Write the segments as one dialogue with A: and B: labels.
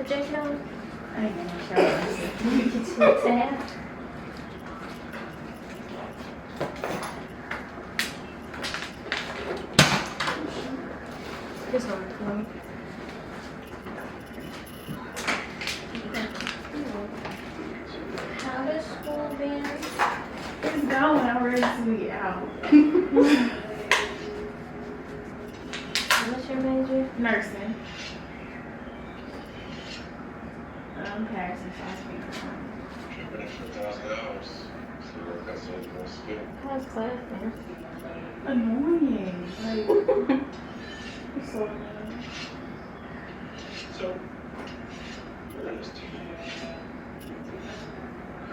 A: jacket on?
B: I ain't gonna shower.
A: Get you a tab. This one. How does school been?
B: It's going. I'm ready to be out.
A: What's your major?
B: Nursing. I'm passing, so I speak.
A: How's class been?
B: Annoying. Like, it's so annoying.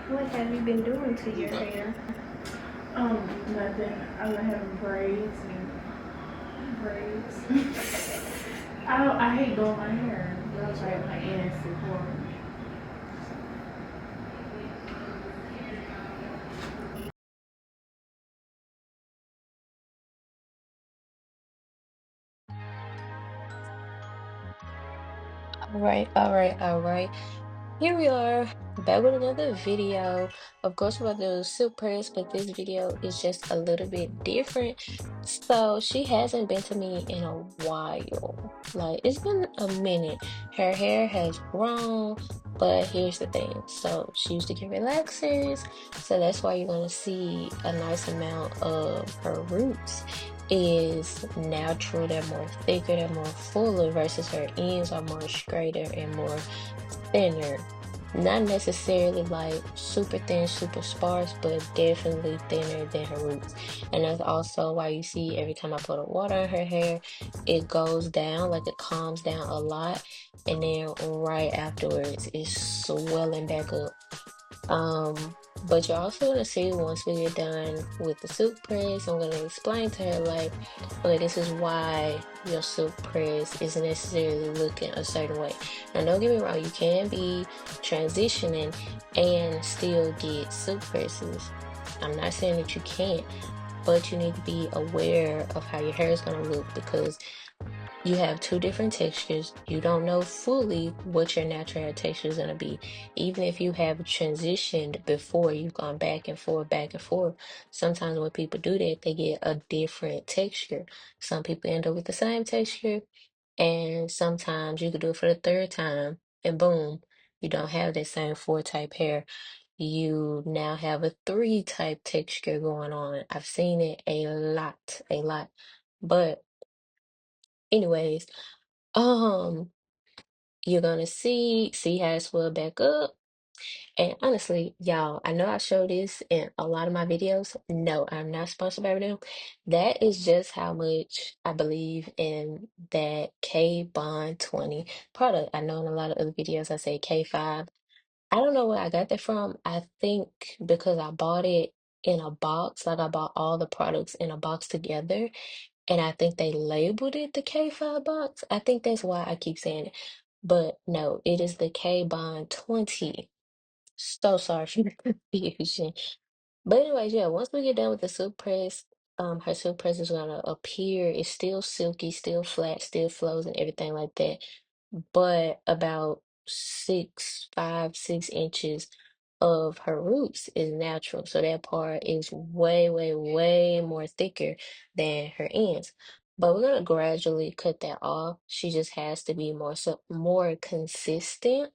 A: What have you been doing to your hair?
B: Nothing. I've been having braids. I hate doing my hair. That's like my ends before.
A: All right. Here we are, back with another video. Of course, we're going to do silk press, but this video is just a little bit different. So she hasn't been to me in a while. Like, it's been a minute. Her hair has grown, but here's the thing. So she used to get relaxers, so that's why you're going to see a nice amount of her roots is natural. They're more thicker, they're more fuller versus her ends are more straighter and more thinner. Not necessarily like super thin, super sparse, but definitely thinner than her roots. And that's also why you see every time I put a water in her hair, it goes down, like it calms down a lot. And then right afterwards, it's swelling back up. But you're also gonna see once we get done with the silk press, I'm gonna explain to her like, okay, this is why your silk press isn't necessarily looking a certain way. Now, don't get me wrong, you can be transitioning and still get silk presses. I'm not saying that you can't, but you need to be aware of how your hair is gonna look because you have two different textures. You don't know fully what your natural hair texture is going to be. Even if you have transitioned before, you've gone back and forth, back and forth. Sometimes when people do that, they get a different texture. Some people end up with the same texture, and sometimes you could do it for the third time, and boom, you don't have that same four type hair. You now have a three type texture going on. I've seen it a lot, a lot. But anyways, um, you're gonna see how it swell back up. And honestly, y'all, I know I show this in a lot of my videos. No, I'm not sponsored by them. That is just how much I believe in that K Bond 20 product. I know in a lot of other videos I say K5. I don't know where I got that from. I think because I bought it in a box, like I bought all the products in a box together. And I think they labeled it the K5 box. I think that's why I keep saying it. But no, it is the K Bond 20. So sorry for the confusion. But anyways, yeah, once we get done with the silk press, her silk press is gonna appear. It's still silky, still flat, still flows and everything like that. But about 6'5", 6 inches of her roots is natural. So that part is way, way, way more thicker than her ends. But we're gonna gradually cut that off. She just has to be more consistent,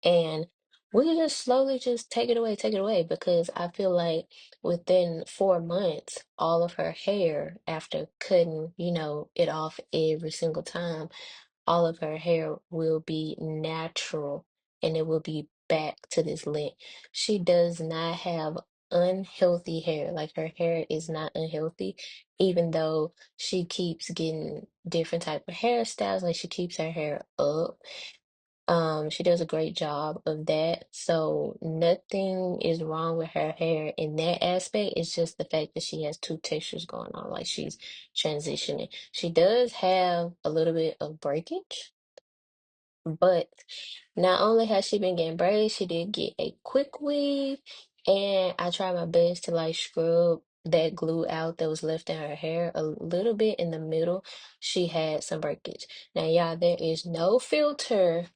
A: and we can just slowly just take it away, because I feel like within 4 months, all of her hair, after cutting, it off every single time, all of her hair will be natural and it will be back to this length. She does not have unhealthy hair. Like, her hair is not unhealthy, even though she keeps getting different type of hairstyles, like she keeps her hair up. She does a great job of that. So nothing is wrong with her hair in that aspect. It's just the fact that she has two textures going on, like she's transitioning. She does have a little bit of breakage, but not only has she been getting braids, she did get a quick weave, and I tried my best to like scrub that glue out that was left in her hair a little bit in the middle. She had some breakage. Now, y'all, there is no filter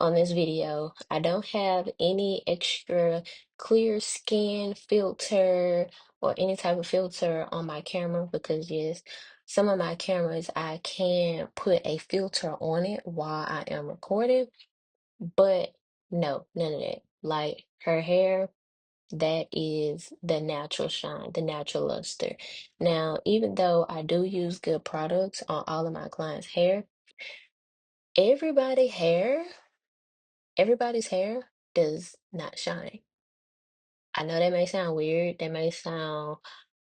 A: on this video. I don't have any extra clear skin filter or any type of filter on my camera because yes, some of my cameras I can put a filter on it while I am recording, but no, none of that. Like her hair, that is the natural shine, the natural luster. Now, even though I do use good products on all of my clients' hair, everybody hair, everybody's hair does not shine. I know that may sound weird. That may sound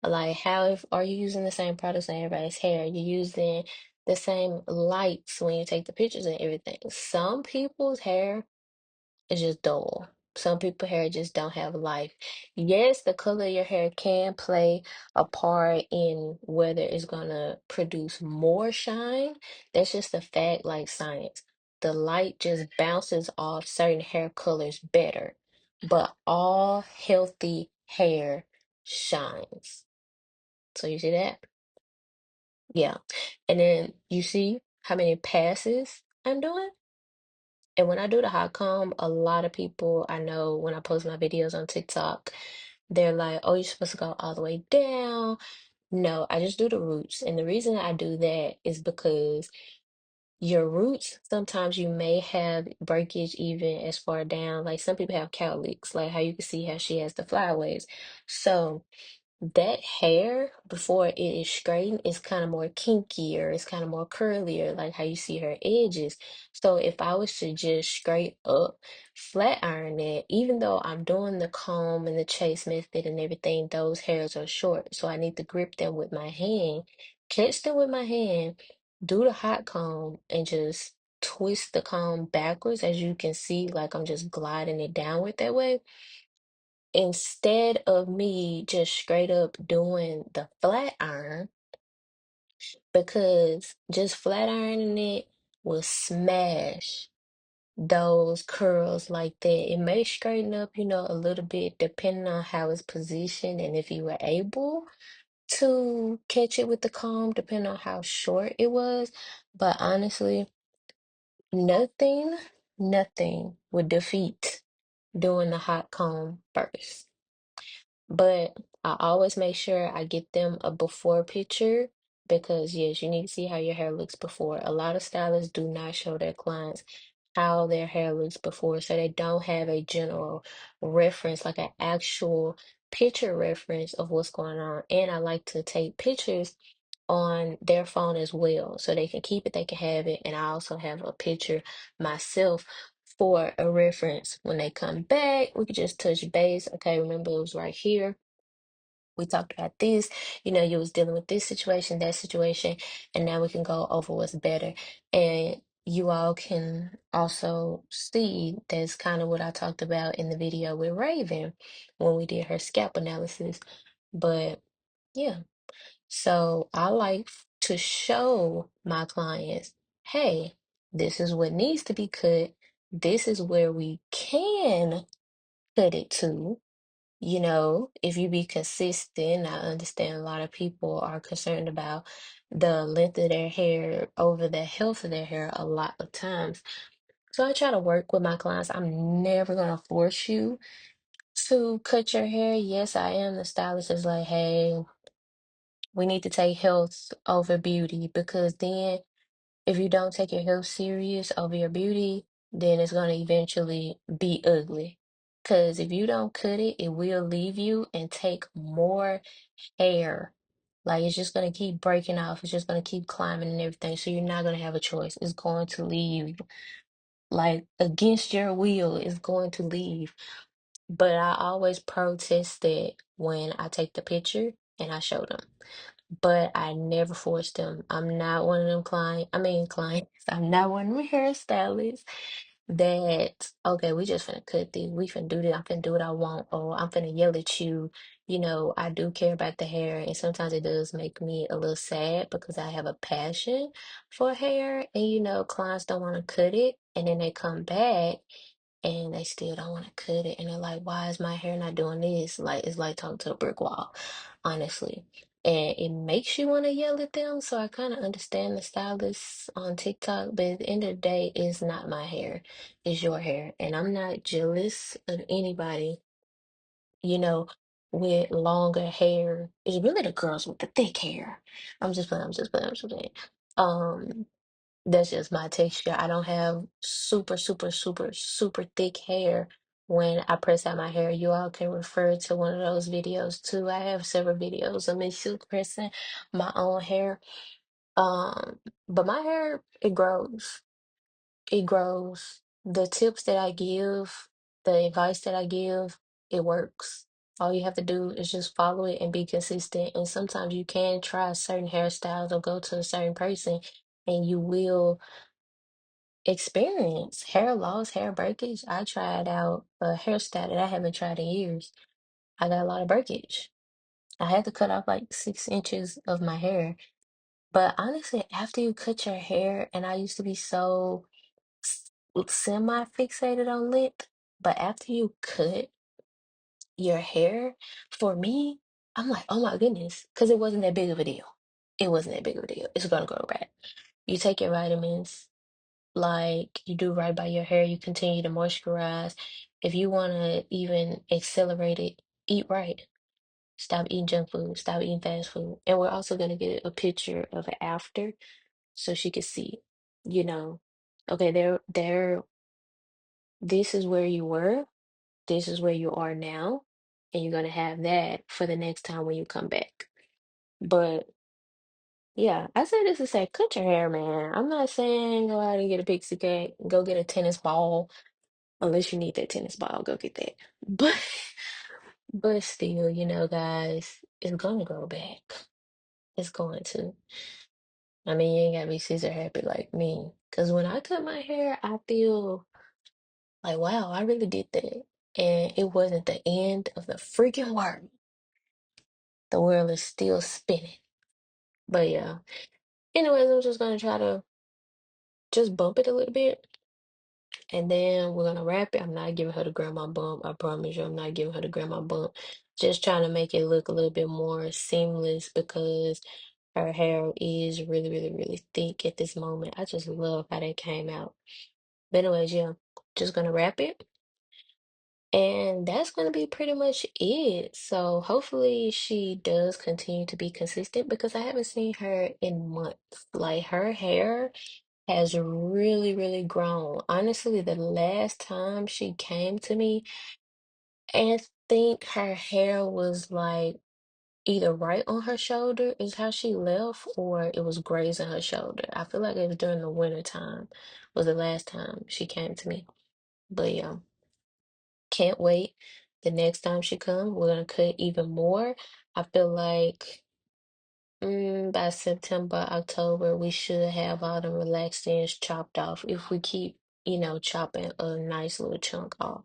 A: like how if are you using the same products on everybody's hair? You're using the same lights when you take the pictures and everything. Some people's hair is just dull. Some people hair just don't have life. Yes, the color of your hair can play a part in whether it's gonna produce more shine. That's just a fact like science. The light just bounces off certain hair colors better. But all healthy hair shines. So you see that? Yeah. And then you see how many passes I'm doing? And when I do the hot comb, a lot of people I know when I post my videos on TikTok, they're like, oh, you're supposed to go all the way down. No, I just do the roots. And the reason I do that is because your roots, sometimes you may have breakage even as far down. Like some people have cowlicks, like how you can see how she has the flyaways. So that hair before it is straightened is kind of more kinkier, it's kind of more curlier, like how you see her edges. So if I was to just straight up flat iron it, even though I'm doing the comb and the chase method and everything, those hairs are short. So I need to grip them with my hand, catch them with my hand, do the hot comb, and just twist the comb backwards, as you can see, like I'm just gliding it downward that way instead of me just straight up doing the flat iron, because just flat ironing it will smash those curls like that. It may straighten up, a little bit depending on how it's positioned and if you were able to catch it with the comb, depending on how short it was. But honestly, nothing, nothing would defeat doing the hot comb first. But I always make sure I get them a before picture because, yes, you need to see how your hair looks before. A lot of stylists do not show their clients how their hair looks before, so they don't have a general reference, like an actual picture reference of what's going on. And I like to take pictures on their phone as well, so they can keep it, they can have it. And I also have a picture myself for a reference when they come back. We could just touch base. Okay, remember it was right here. We talked about this, you was dealing with this situation, that situation, and now we can go over what's better. And you all can also see that's kind of what I talked about in the video with Raven when we did her scalp analysis. But yeah, so I like to show my clients, hey, this is what needs to be cut. This is where we can cut it to. If you be consistent, I understand a lot of people are concerned about the length of their hair over the health of their hair a lot of times. So I try to work with my clients. I'm never gonna force you to cut your hair. Yes, I am the stylist is like, hey, we need to take health over beauty because then if you don't take your health serious over your beauty, then it's going to eventually be ugly. Because if you don't cut it, it will leave you and take more hair. Like it's just going to keep breaking off. It's just going to keep climbing and everything. So you're not going to have a choice. It's going to leave. Like against your will, it's going to leave. But I always protest that when I take the picture and I show them, but I never force them. I'm not one of them clients. I'm not one of them hairstylists that, okay, we just finna cut this. We finna do this. I'm finna do what I want. Or I'm finna yell at you. I do care about the hair. And sometimes it does make me a little sad because I have a passion for hair. And, clients don't want to cut it. And then they come back and they still don't want to cut it. And they're like, why is my hair not doing this? Like, it's like talking to a brick wall, honestly. and it makes you want to yell at them. So I kind of understand the stylists on TikTok, but at the end of the day, it's not my hair, it's your hair. And I'm not jealous of anybody, you know, with longer hair. It's really the girls with the thick hair. I'm just playing, I'm just playing, I'm just playing. Um, that's just my texture. I don't have super, super, super, super thick hair when I press out my hair. You all can refer to one of those videos too. I have several videos of me silk pressing my own hair. Um, but my hair, it grows. It grows. The tips that I give, the advice that I give, it works. All you have to do is just follow it and be consistent. And sometimes you can try certain hairstyles or go to a certain person and you will experience hair loss, hair breakage. I tried out a hairstyle that I haven't tried in years. I got a lot of breakage. I had to cut off like 6 inches of my hair. But honestly, after you cut your hair, and I used to be so semi fixated on length, but after you cut your hair, for me, I'm like, oh my goodness, because it wasn't that big of a deal. It wasn't that big of a deal. It's gonna grow back. You take your vitamins, like you do right by your hair, you continue to moisturize. If you want to even accelerate it, eat right. Stop eating junk food, stop eating fast food. And we're also going to get a picture of it after so she can see, you know, okay, this is where you were, this is where you are now, and you're going to have that for the next time when you come back. But yeah, I say this to say, cut your hair, man. I'm not saying go out and get a pixie cut, go get a tennis ball. Unless you need that tennis ball, go get that. But but still, guys, it's gonna grow back. It's going to. I mean, you ain't gotta be scissor happy like me. Cause when I cut my hair, I feel like, wow, I really did that. And it wasn't the end of the freaking world. The world is still spinning. But yeah. Anyways, I'm just gonna try to just bump it a little bit. And then we're gonna wrap it. I'm not giving her the grandma bump. I promise you, I'm not giving her the grandma bump. Just trying to make it look a little bit more seamless because her hair is really, really, really thick at this moment. I just love how that came out. But anyways, yeah, just gonna wrap it. And that's gonna be pretty much it. So hopefully she does continue to be consistent because I haven't seen her in months. Like her hair has really, really grown. Honestly, the last time she came to me, I think her hair was like either right on her shoulder is how she left, or it was grazing her shoulder. I feel like it was during the winter time was the last time she came to me. But yeah, can't wait. The next time she comes, we're gonna cut even more. I feel like by September, October, we should have all the relaxed ends chopped off if we keep, chopping a nice little chunk off.